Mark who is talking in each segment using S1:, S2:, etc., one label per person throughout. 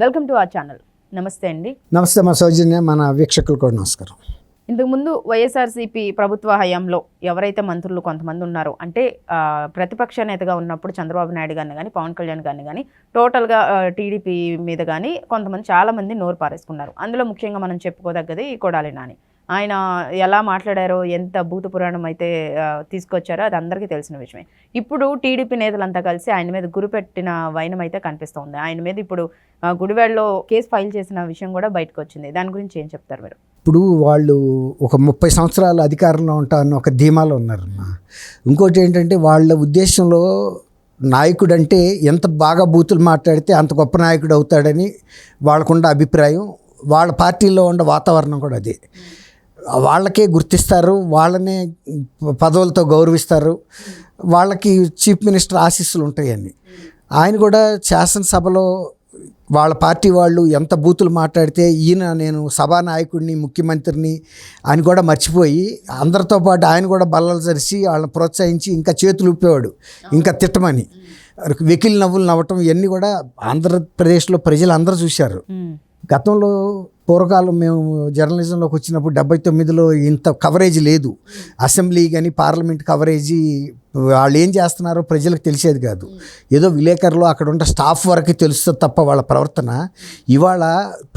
S1: Welcome to our channel. నమస్తే అండి.
S2: నమస్తే మా సౌజన్య, మన వీక్షకులు కూడా నమస్కారం.
S1: ఇంతకుముందు వైఎస్ఆర్సీపీ ప్రభుత్వ హయాంలో ఎవరైతే మంత్రులు కొంతమంది ఉన్నారో, అంటే ప్రతిపక్ష నేతగా ఉన్నప్పుడు చంద్రబాబు నాయుడు గారిని కానీ పవన్ కళ్యాణ్ గారిని కానీ టోటల్గా టీడీపీ మీద కానీ కొంతమంది చాలామంది నోరు పారేసుకున్నారు. అందులో ముఖ్యంగా మనం చెప్పుకోదగ్గది కొడాలి నాని. ఆయన ఎలా మాట్లాడారో, ఎంత భూత పురాణం అయితే తీసుకొచ్చారో అది అందరికీ తెలిసిన విషయమే. ఇప్పుడు టీడీపీ నేతలంతా కలిసి ఆయన మీద గురిపెట్టిన వైనం అయితే కనిపిస్తుంది. ఆయన మీద ఇప్పుడు గుడివాడలో కేసు ఫైల్ చేసిన విషయం కూడా బయటకు వచ్చింది. దాని గురించి ఏం చెప్తారు మీరు?
S2: ఇప్పుడు వాళ్ళు ఒక 30 సంవత్సరాలు అధికారంలో ఉంటారన్న ఒక ధీమాలో ఉన్నారమ్మా. ఇంకోటి ఏంటంటే వాళ్ళ ఉద్దేశంలో నాయకుడు అంటే ఎంత బాగా బూతులు మాట్లాడితే అంత గొప్ప నాయకుడు అవుతాడని వాళ్ళకున్న అభిప్రాయం. వాళ్ళ పార్టీలో ఉన్న వాతావరణం కూడా అదే. వాళ్ళకే గుర్తిస్తారు, వాళ్ళనే పదవులతో గౌరవిస్తారు, వాళ్ళకి చీఫ్ మినిస్టర్ ఆశీస్సులు ఉంటాయని. ఆయన కూడా శాసనసభలో వాళ్ళ పార్టీ వాళ్ళు ఎంత బూతులు మాట్లాడితే నేను సభానాయకుడిని, ముఖ్యమంత్రిని అని కూడా మర్చిపోయి అందరితో పాటు ఆయన కూడా బల్లలు జరిసి వాళ్ళని ప్రోత్సహించి ఇంకా చేతులు ఊపేవాడు, ఇంకా తిట్టమని. వెకిలి నవ్వులు నవ్వటం ఇవన్నీ కూడా ఆంధ్రప్రదేశ్లో ప్రజలు అందరూ చూశారు. గతంలో పూర్వకాలం మేము జర్నలిజంలోకి వచ్చినప్పుడు 79లో ఇంత కవరేజ్ లేదు. అసెంబ్లీ కానీ పార్లమెంట్ కవరేజీ వాళ్ళు ఏం చేస్తున్నారో ప్రజలకు తెలిసేది కాదు. ఏదో విలేకరులు అక్కడ ఉన్న స్టాఫ్ వరకు తెలుస్తుంది తప్ప వాళ్ళ ప్రవర్తన ఇవాళ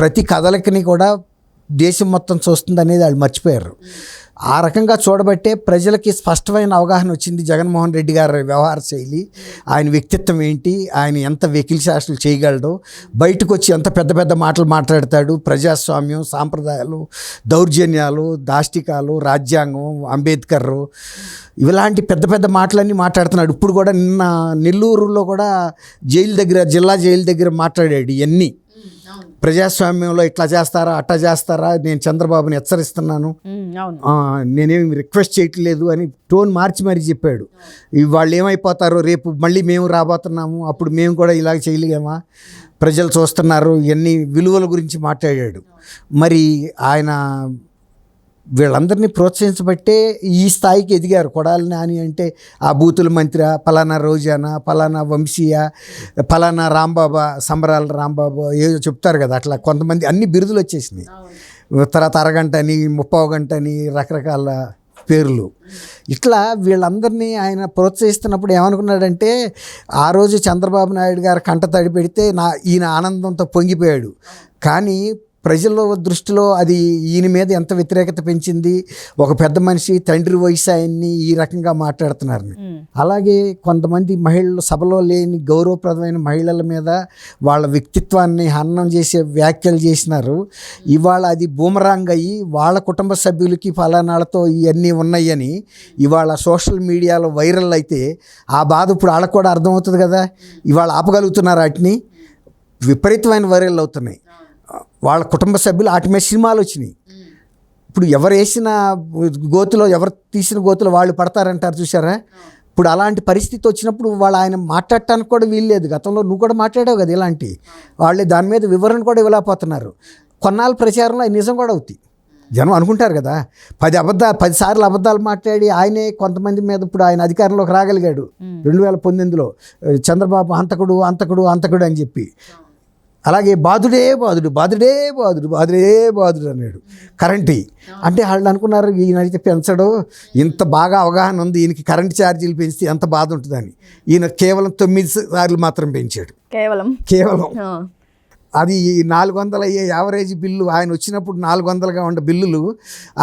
S2: ప్రతి కథలకిని కూడా దేశం మొత్తం చూస్తుంది అనేది వాళ్ళు మర్చిపోయారు. ఆ రకంగా చూడబట్టే ప్రజలకి స్పష్టమైన అవగాహన వచ్చింది జగన్మోహన్ రెడ్డి గారి వ్యవహార శైలి, ఆయన వ్యక్తిత్వం ఏంటి, ఆయన ఎంత వెకిలి శాస్త్రాలు చేయగలడో, బయటకు వచ్చి ఎంత పెద్ద పెద్ద మాటలు మాట్లాడతాడు, ప్రజాస్వామ్యం, సాంప్రదాయాలు, దౌర్జన్యాలు, దాష్టికాలు, రాజ్యాంగం, అంబేద్కర్, ఇలాంటి పెద్ద పెద్ద మాటలన్నీ మాట్లాడుతున్నాడు. ఇప్పుడు కూడా నిన్న నెల్లూరులో కూడా జైలు దగ్గర, జిల్లా జైలు దగ్గర మాట్లాడాడు. ఇవన్నీ ప్రజాస్వామ్యంలో ఇట్లా చేస్తారా అట్లా చేస్తారా, నేను చంద్రబాబుని హెచ్చరిస్తున్నాను, నేనేమి రిక్వెస్ట్ చేయట్లేదు అని టోన్ మార్చి మరీ చెప్పాడు. వాళ్ళు ఏమైపోతారో, రేపు మళ్ళీ మేము రాబోతున్నాము, అప్పుడు మేము కూడా ఇలాగ చేయలేమా, ప్రజలు చూస్తున్నారు, ఇవన్నీ విలువల గురించి మాట్లాడాడు. మరి ఆయన వీళ్ళందరినీ ప్రోత్సహించబట్టే ఈ స్థాయికి ఎదిగారు. కొడాలి నాని అంటే ఆ బూతుల మంత్రి, పలానా రోజానా, పలానా వంశీయ, పలానా రాంబాబా, సంబరాల రాంబాబా ఏదో చెప్తారు కదా, అట్లా కొంతమంది అన్ని బిరుదులు వచ్చేసినాయి. తర్వాత అరగంట అని, 30 గంట అని, రకరకాల పేర్లు. ఇట్లా వీళ్ళందరినీ ఆయన ప్రోత్సహిస్తున్నప్పుడు ఏమనుకున్నాడంటే, ఆ రోజు చంద్రబాబు నాయుడు గారు కంట తడి పెడితే ఈయన ఆనందంతో పొంగిపోయాడు. కానీ ప్రజల దృష్టిలో అది ఈయన మీద ఎంత వ్యతిరేకత పెంచింది. ఒక పెద్ద మనిషి, తండ్రి వయసు ఆయన్ని ఈ రకంగా మాట్లాడుతున్నారని. అలాగే కొంతమంది మహిళలు, సభలో లేని గౌరవప్రదమైన మహిళల మీద వాళ్ళ వ్యక్తిత్వాన్ని హననం చేసే వ్యాఖ్యలు చేసినారు. ఇవాళ అది బూమరాంగ్ అయ్యి వాళ్ళ కుటుంబ సభ్యులకి ఫలానాలతో ఇవన్నీ ఉన్నాయని ఇవాళ సోషల్ మీడియాలో వైరల్ అయితే ఆ బాధ ఇప్పుడు వాళ్ళకు కూడా అర్థమవుతుంది కదా. ఇవాళ ఆపగలుగుతున్నారు, వాటిని విపరీతమైన వైరల్ అవుతున్నాయి. వాళ్ళ కుటుంబ సభ్యులు వాటి మీద సినిమాలు వచ్చినాయి. ఇప్పుడు ఎవరు వేసిన గోతులో, ఎవరు తీసిన గోతులో వాళ్ళు పడతారంటారు చూసారా. ఇప్పుడు అలాంటి పరిస్థితి వచ్చినప్పుడు ఆయన మాట్లాడటానికి కూడా వీల్లేదు. గతంలో నువ్వు కూడా మాట్లాడావు కదా ఇలాంటి వాళ్ళే, దాని మీద వివరణ కూడా ఇవ్వలేకపోతున్నారు. కొన్నాళ్ళ ప్రచారంలో నిజం కూడా అవుతాయి. జనం అనుకుంటారు కదా, 10 సార్లు అబద్ధాలు మాట్లాడి ఆయనే కొంతమంది మీద ఇప్పుడు ఆయన అధికారంలోకి రాగలిగాడు. 2019లో చంద్రబాబు అంతకుడు అంతకుడు అంతకుడు అని చెప్పి. అలాగే బాధుడే బాధుడు, బాధుడే బాధుడు, బాధుడే బాధుడు అన్నాడు. కరెంటు అంటే వాళ్ళు అనుకున్నారు ఈయన అయితే పెంచడు, ఇంత బాగా అవగాహన ఉంది ఈయనకి, కరెంటు ఛార్జీలు పెంచితే ఎంత బాధ ఉంటుందని. ఈయన కేవలం 9 సార్లు మాత్రం పెంచాడు. కేవలం అది 400 అయ్యే యావరేజ్ బిల్లు ఆయన వచ్చినప్పుడు 400గా ఉన్న బిల్లులు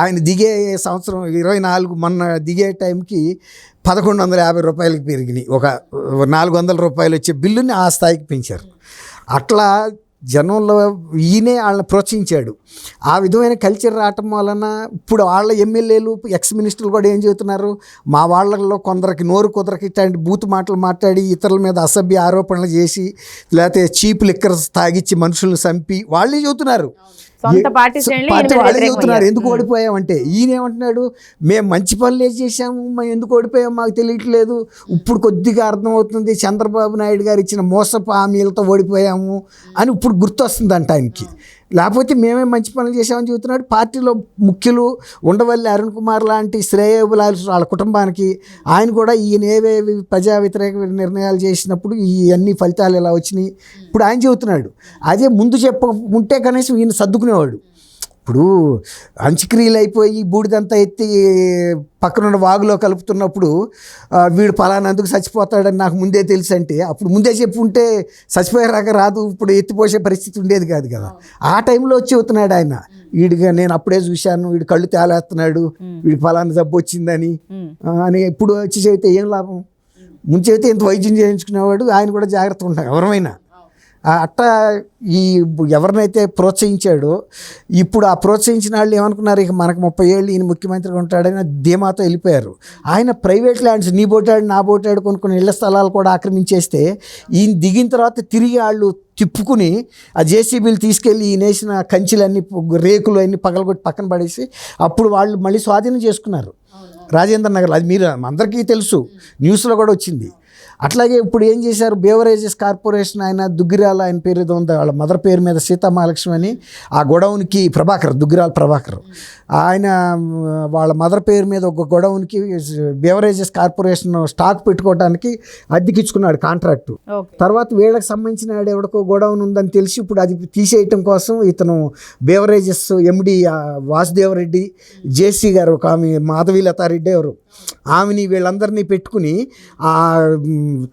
S2: ఆయన దిగే సంవత్సరం 24 మొన్న దిగే టైంకి 1150 రూపాయలకి పెరిగినాయి. ఒక 400 రూపాయలు వచ్చే బిల్లుని ఆ స్థాయికి పెంచారు. అట్లా జనంలో ఈయనే వాళ్ళని ప్రోత్సహించాడు. ఆ విధమైన కల్చర్ రావటం వలన ఇప్పుడు వాళ్ళ ఎమ్మెల్యేలు, ఎక్స్ మినిస్టర్లు కూడా ఏం చెబుతున్నారు, మా వాళ్ళల్లో కొందరికి నోరు కుదరకి ఇట్లాంటి బూతు మాటలు మాట్లాడి ఇతరుల మీద అసభ్య ఆరోపణలు చేసి, లేకపోతే చీప్ లిక్కర్ తాగిచ్చి మనుషులను చంపి వాళ్ళే చెబుతున్నారు. పార్టీ వాళ్ళే చెబుతున్నారు ఎందుకు ఓడిపోయామంటే. ఈయన ఏమంటున్నాడు, మేము మంచి పనులే చేశాము, మేము ఎందుకు ఓడిపోయాము మాకు తెలియట్లేదు, ఇప్పుడు కొద్దిగా అర్థమవుతుంది, చంద్రబాబు నాయుడు గారు ఇచ్చిన మోసపు హామీలతో ఓడిపోయాము అని ఇప్పుడు గుర్తొస్తుందంట ఆయనకి. లేకపోతే మేమే మంచి పనులు చేసామని చెబుతున్నాడు. పార్టీలో ముఖ్యులు ఉండవల్లి అరుణ్ కుమార్ లాంటి శ్రేయోభిలాషులు వాళ్ళ కుటుంబానికి ఆయన కూడా ఈయన ఏవేవి ప్రజా వ్యతిరేక నిర్ణయాలు చేసినప్పుడు ఇవన్నీ ఫలితాలు ఇలా వచ్చినాయి ఇప్పుడు ఆయన చెబుతున్నాడు. అదే ముందు చెప్పకుంటే కనీసం ఈయన సర్దుకునేవాడు. ఇప్పుడు అంత్యక్రియలు అయిపోయి బూడిదంతా ఎత్తి పక్కనున్న వాగులో కలుపుతున్నప్పుడు వీడు పలానందుకు చచ్చిపోతాడని నాకు ముందే తెలుసు అంటే అప్పుడు ముందే చెప్పుంటే చచ్చిపోయారాక రాదు, ఇప్పుడు ఎత్తిపోసే పరిస్థితి ఉండేది కాదు కదా. ఆ టైంలో వచ్చి అవుతున్నాడు ఆయన. వీడిగా నేను అప్పుడే చూశాను, వీడు కళ్ళు తేలేస్తున్నాడు, వీడికి పలానా జబ్బు వచ్చిందని అని ఇప్పుడు వచ్చి చెబితే ఏం లాభం? ముందు చెబితే ఇంత వైద్యం చేయించుకునేవాడు. ఆయన కూడా జాగ్రత్తగా ఉంటాడు ఎవరైనా. అట్టా ఈ ఎవరినైతే ప్రోత్సహించాడో ఇప్పుడు ఆ ప్రోత్సహించిన వాళ్ళు ఏమనుకున్నారు, ఇక మనకు 30 ఏళ్ళు ఈయన ముఖ్యమంత్రిగా ఉంటాడని ధీమాతో వెళ్ళిపోయారు. ఆయన ప్రైవేట్ ల్యాండ్స్ నీ బోటాడు నా బోటాడు కొన్ని ఇళ్ల స్థలాలు కూడా ఆక్రమించేస్తే ఈయన దిగిన తర్వాత తిరిగి వాళ్ళు తిప్పుకుని ఆ జేసీబీలు తీసుకెళ్ళి ఈ నేసిన కంచెలన్నీ రేకులు అన్నీ పగలగొట్టి పక్కన పడేసి అప్పుడు వాళ్ళు మళ్ళీ స్వాధీనం చేసుకున్నారు రాజేంద్ర నగర్. అది మీరు అందరికీ తెలుసు, న్యూస్లో కూడా వచ్చింది. అట్లాగే ఇప్పుడు ఏం చేశారు, బేవరేజెస్ కార్పొరేషన్ ఆయన దుగ్గిరాల ఆయన పేరు ఏదో ఉంది, వాళ్ళ మదర్ పేరు మీద సీతామహాలక్ష్మి అని ఆ గొడౌన్కి దుగ్గిరాల ప్రభాకర్ ఆయన వాళ్ళ మదర్ పేరు మీద ఒక గొడౌన్కి బేవరేజెస్ కార్పొరేషన్ స్టాక్ పెట్టుకోవడానికి అద్దెకిచ్చుకున్నాడు కాంట్రాక్టు. తర్వాత వీళ్ళకి సంబంధించిన ఎవడికో గొడౌన్ ఉందని తెలిసి ఇప్పుడు అది తీసేయటం కోసం ఇతను బేవరేజెస్ ఎండి వాసుదేవరెడ్డి, జేసీ గారు ఒక ఆమె మాధవీలతారెడ్డి ఎవరు ఆమెని వీళ్ళందరినీ పెట్టుకుని ఆ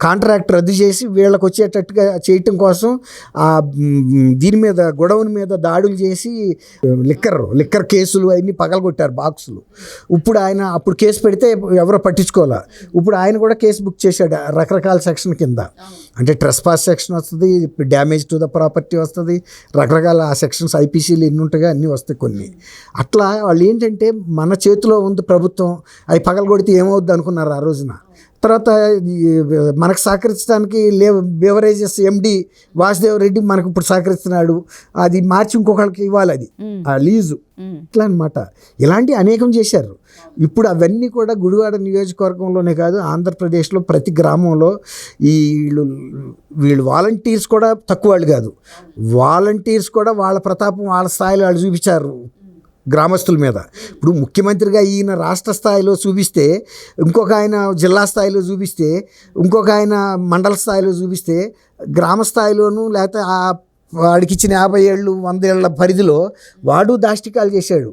S2: కాంట్రాక్ట్ రద్దు చేసి వీళ్ళకి వచ్చేటట్టుగా చేయటం కోసం ఆ దీని మీద గొడౌన్ మీద దాడులు చేసి లిక్కర్ కేసులు అవన్నీ పగలగొట్టారు బాక్సులు. ఇప్పుడు ఆయన అప్పుడు కేసు పెడితే ఎవరో పట్టించుకోవాలా. ఇప్పుడు ఆయన కూడా కేసు బుక్ చేశాడు రకరకాల సెక్షన్ కింద. అంటే ట్రెస్పాస్ సెక్షన్ వస్తుంది, డ్యామేజ్ టు ద ప్రాపర్టీ వస్తుంది, రకరకాల ఆ సెక్షన్స్ ఐపీసీలు ఎన్ని ఉంటాయో అన్నీ వస్తాయి కొన్ని. అట్లా వాళ్ళు ఏంటంటే మన చేతిలో ఉంది ప్రభుత్వం, అవి పగలగొడితే ఏమవుద్ది అనుకున్నారు ఆ రోజున. తర్వాత మనకు సహకరించడానికి బేవరేజెస్ ఎండి వాసుదేవ్ రెడ్డి మనకు ఇప్పుడు సహకరిస్తున్నాడు, అది మార్చి ఇంకొకరికి ఇవ్వాలి అది ఆ లీజు ఇట్లా అనమాట. ఇలాంటి అనేకం చేశారు. ఇప్పుడు అవన్నీ కూడా గుడివాడ నియోజకవర్గంలోనే కాదు ఆంధ్రప్రదేశ్లో ప్రతి గ్రామంలో వీళ్ళు వాలంటీర్స్ కూడా తక్కువ వాళ్ళు కాదు. వాలంటీర్స్ కూడా వాళ్ళ ప్రతాపం వాళ్ళ స్థాయిలో వాళ్ళు చూపించారు గ్రామస్తుల మీద. ఇప్పుడు ముఖ్యమంత్రిగా ఈయన రాష్ట్ర స్థాయిలో చూపిస్తే, ఇంకొక ఆయన జిల్లా స్థాయిలో చూపిస్తే, ఇంకొక ఆయన మండల స్థాయిలో చూపిస్తే, గ్రామ స్థాయిలోనూ లేకపోతే ఆ వాడికి ఇచ్చిన 50 ఏళ్ళు 100 ఏళ్ల పరిధిలో వాడు దాష్టికాలు చేశాడు,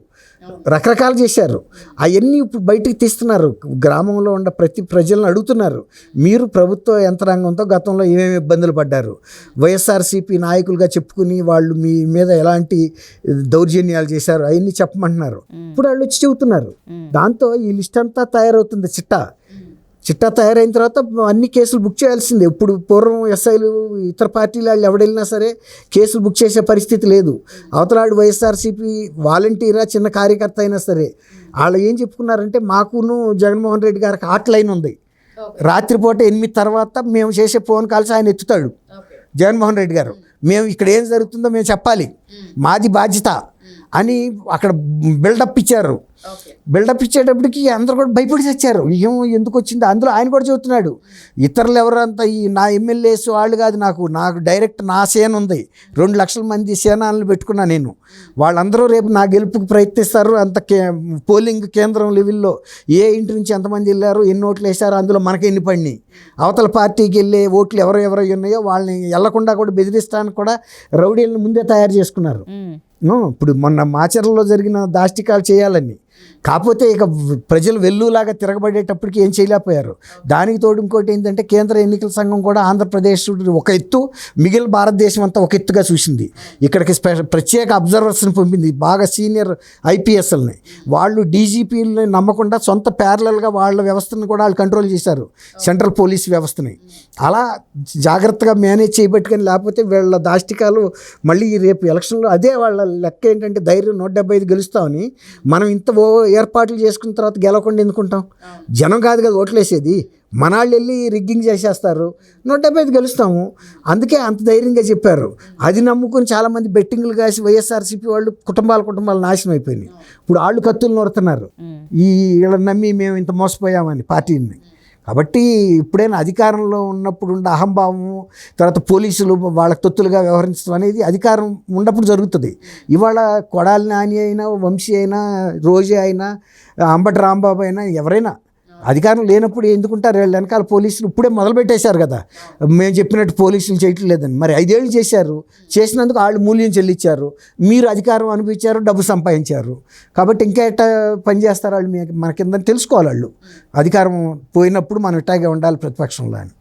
S2: రకరకాలు చేశారు. అవన్నీ ఇప్పుడు బయటికి తీస్తున్నారు. గ్రామంలో ఉన్న ప్రతి ప్రజలను అడుగుతున్నారు, మీరు ప్రభుత్వ యంత్రాంగంతో గతంలో ఏమేమి ఇబ్బందులు పడ్డారు, వైఎస్ఆర్సీపీ నాయకులుగా చెప్పుకుని వాళ్ళు మీ మీద ఎలాంటి దౌర్జన్యాలు చేశారు అవన్నీ చెప్పమంటున్నారు. ఇప్పుడు వాళ్ళు వచ్చి చెబుతున్నారు. దాంతో ఈ లిస్ట్ అంతా తయారవుతుంది. చిట్టా తయారైన తర్వాత అన్ని కేసులు బుక్ చేయాల్సిందే. ఇప్పుడు పూర్వం ఎస్ఐలు ఇతర పార్టీలు వాళ్ళు ఎవడెళ్ళినా సరే కేసులు బుక్ చేసే పరిస్థితి లేదు. అవతలాడు వైఎస్ఆర్సీపీ వాలంటీరా చిన్న కార్యకర్త అయినా సరే వాళ్ళు ఏం చెప్పుకున్నారంటే, మాకును జగన్మోహన్ రెడ్డి గారికి హాట్ లైన్ ఉంది, రాత్రిపూట 8 తర్వాత మేము చేసే ఫోన్ కాల్స్ ఆయన ఎత్తుతాడు జగన్మోహన్ రెడ్డి గారు. మేము ఇక్కడ ఏం జరుగుతుందో మేము చెప్పాలి, మాది బాధ్యత అని అక్కడ బిల్డప్ ఇచ్చారు. బిల్డప్ ఇచ్చేటప్పటికి అందరూ కూడా భయపడి చచ్చారు. ఎందుకు వచ్చింది అందులో ఆయన కూడా చెబుతున్నాడు, ఇతరులు ఎవరంతా ఈ నా ఎమ్మెల్యేస్ వాళ్ళు కాదు, నాకు డైరెక్ట్ నా సేన ఉంది, 2 లక్షల మంది సేనాలను పెట్టుకున్నా నేను, వాళ్ళందరూ రేపు నా గెలుపుకి ప్రయత్నిస్తారు. అంత పోలింగ్ కేంద్రం లెవెల్లో ఏ ఇంటి నుంచి ఎంతమంది వెళ్ళారు, ఎన్ని ఓట్లు వేశారు, అందులో మనకి ఎన్ని పడినాయి, అవతల పార్టీకి వెళ్ళే ఓట్లు ఎవరెవరు ఉన్నాయో వాళ్ళని వెళ్లకుండా కూడా బెదిరిస్తానికి కూడా రౌడీలను ముందే తయారు చేసుకున్నారు. ఇప్పుడు మొన్న మాచర్లలో జరిగిన దాష్టికాలు చేయాలని, కాకపోతే ఇక ప్రజలు వెల్లులాగా తిరగబడేటప్పటికి ఏం చేయలేకపోయారు. దానికి తోడు ఇంకోటి ఏంటంటే, కేంద్ర ఎన్నికల సంఘం కూడా ఆంధ్రప్రదేశ్ ఒక ఎత్తు, మిగిలిన భారతదేశం అంతా ఒక ఎత్తుగా చూసింది. ఇక్కడికి ప్రత్యేక అబ్జర్వర్స్ని పంపింది, బాగా సీనియర్ ఐపీఎస్ఎల్ని. వాళ్ళు డీజీపీలని నమ్మకుండా సొంత ప్యారలల్గా వాళ్ళ వ్యవస్థను కూడా వాళ్ళు కంట్రోల్ చేశారు, సెంట్రల్ పోలీస్ వ్యవస్థని. అలా జాగ్రత్తగా మేనేజ్ చేయబట్టుకొని, లేకపోతే వీళ్ళ దాష్టికాలు మళ్ళీ రేపు ఎలక్షన్లో అదే వాళ్ళ లెక్క ఏంటంటే, ధైర్యం 175 గెలుస్తామని. మనం ఇంత ఏర్పాట్లు చేసుకున్న తర్వాత గెలవకుండా ఎందుకుంటాం? జనం కాదు కదా ఓట్లేసేది, మనాళ్ళు వెళ్ళి రిగ్గింగ్ చేసేస్తారు, 175 గెలుస్తాము. అందుకే అంత ధైర్యంగా చెప్పారు. అది నమ్ముకుని చాలామంది బెట్టింగ్లు కాసి వైఎస్ఆర్సీపీ వాళ్ళు కుటుంబాలు నాశనం అయిపోయినాయి. ఇప్పుడు వాళ్ళు కత్తులు నొరుతున్నారు, వీళ్ళని నమ్మి మేము ఇంత మోసపోయామని పార్టీని. కాబట్టి ఇప్పుడైనా అధికారంలో ఉన్నప్పుడు ఉండే అహంభావము, తర్వాత పోలీసులు వాళ్ళకి తొత్తులుగా వ్యవహరించడం అనేది అధికారం ఉన్నప్పుడు జరుగుతుంది. ఇవాళ కొడాలి నాని అయినా, వంశీ అయినా, రోజే అయినా, అంబటి రాంబాబు అయినా, ఎవరైనా అధికారం లేనప్పుడు ఎందుకుంటారు? వీళ్ళ వెనకాల పోలీసులు ఇప్పుడే మొదలుపెట్టేశారు కదా, మేము చెప్పినట్టు పోలీసులు చేయట్లేదని. మరి 5 ఏళ్ళు చేశారు, చేసినందుకు వాళ్ళు మూల్యం చెల్లించారు, మీరు అధికారం అనిపించారు, డబ్బు సంపాదించారు. కాబట్టి ఇంకా ఎట్టా పని చేస్తారు వాళ్ళు? మనకిందని తెలుసుకోవాలి వాళ్ళు. అధికారం పోయినప్పుడు మనం ఇట్టాగే ఉండాలి ప్రతిపక్షంలో అని.